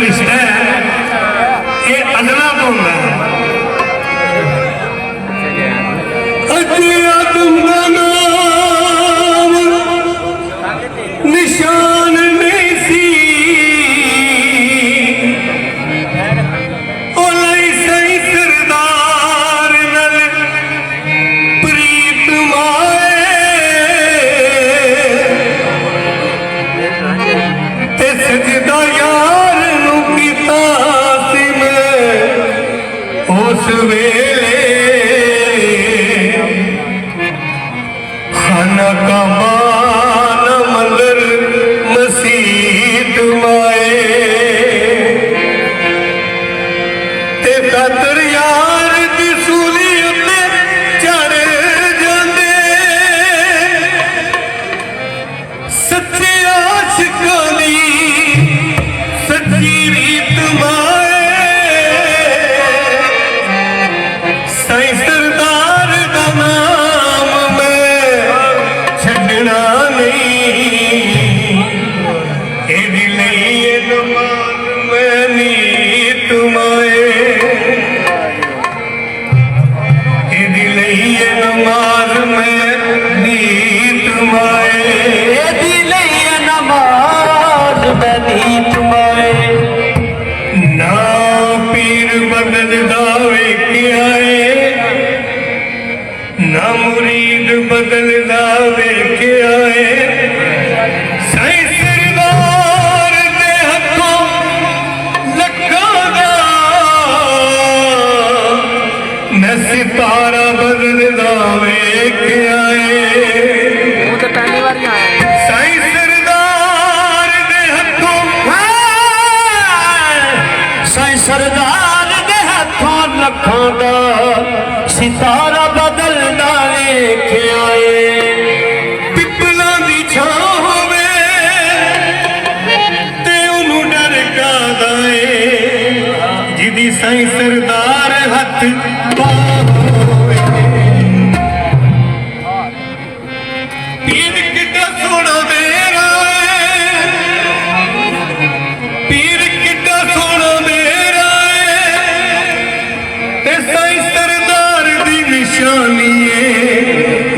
रिश्ता है ये अदना तो होंदा है। आदम दा नाम निशान नहीं सी ओ लई सही सरदार नल प्रीत माए ते सजदा यार नू कीता सी मैं उस वेले खाना काबा न मंदिर मसीत माए ते खातर यार दी सूली उत्ते चढ़ जांदे सच्चे आशिकां दी सच्ची रीत माए साईं सरदार दा नाम मैं छड्डना नहीं एदी नहीं ये नमाज मैं नीत माए एदी नहीं ये नमाज मैं नीत माए एदी नहीं है नमाज मैं नीत माए ना पीर बदलदा वेखे आए ना मुरीद बदलदा वेखे आए साईं सरदार दे हथों लखां दा मैं सितारा बदलदा वेखे आए वो तो पहली बार ही आया है। साईं सरदार दे हथों साईं सरदार दे हथों लखां दा सितारा बदलदा वेखे आए पिपलां दी छां होवे ते ओनू डर कादा ए जिदी साईं सरदार हथ पावे पीर किड्डा सोहना मेरा पीर किड्डा सोहना मेरा ते साईं सरदार दी निशानी है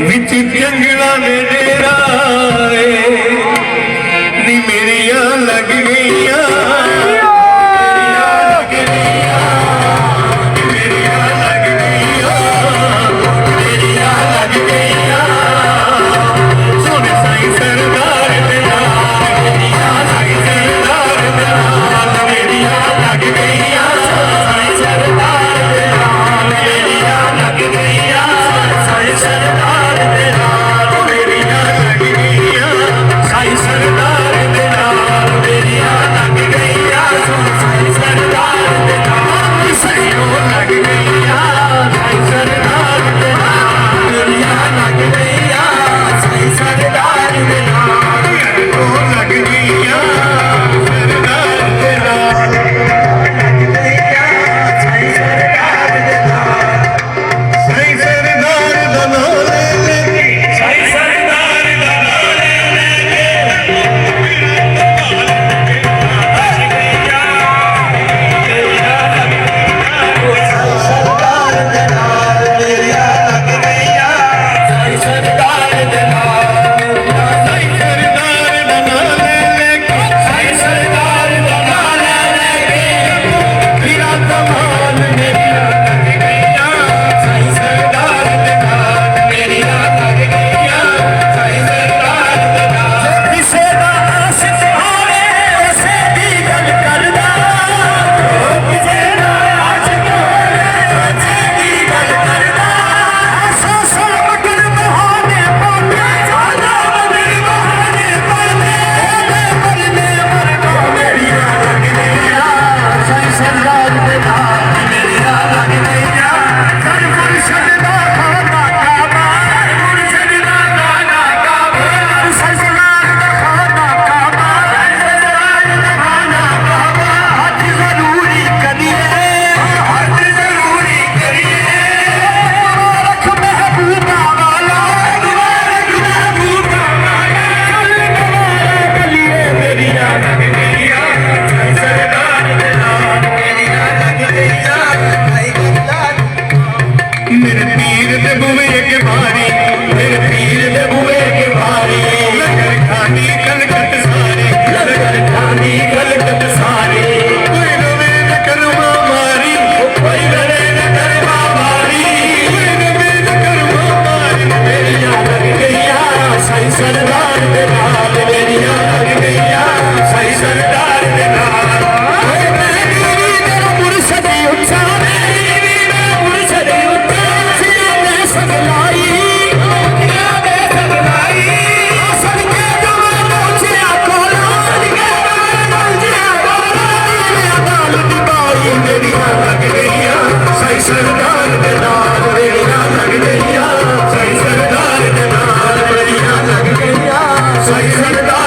विच जंगला ने डेरा है नी मेरिया लग गईया सोने साईं सरदार दे नाल साईं सरदार दे नाल मेरिया लग गईया साईं सरदार दे नाल मेरिया लग गईया साईं सरदार दे नाल मेरिया ਸਰਦਾਰ ਦੇ ਨਾਲ ਮੇਰੀਆਂ ਲੱਗ ਗਈਆਂ ਸਾਈ ਸਰਦਾਰ ਦੇ ਨਾਲ ਓਏ ਮੇਰੀ ਵੀ ਮੇਰਾ ਮੁਰਸ਼ਦ ਉੱਚਾ ਮੇਰੀ ਵੀ ਮੇਰਾ ਮੁਰਸ਼ਦ ਉੱਚਾ ਸਿਰਾਂ ਦੇ ਸਗਲਾਈ ਸਦਕੇ ਜਵਾਂ ਪਹੁੰਚਿਆ ਕੋਲਾ ਸਦਕੇ ਜਵਾਂ ਪਹੁੰਚਿਆ ਕੋਲਾ ਮੇਰਾ ਨਾਲ ਨਿਭਾਈ ਮੇਰੀਆਂ ਲੱਗ ਗਈਆਂ ਸਾਈ ਸਰਦਾਰ ਦੇ ਨਾਲ ਮੇਰੀਆਂ ਲੱਗ ਗਈਆਂ ਸਾਈ ਸਰਦਾਰ ਦੇ ਨਾਲ ਮੇਰੀਆਂ ਲੱਗ ਗਈਆਂ ਸਾਈ ਸਰਦਾਰ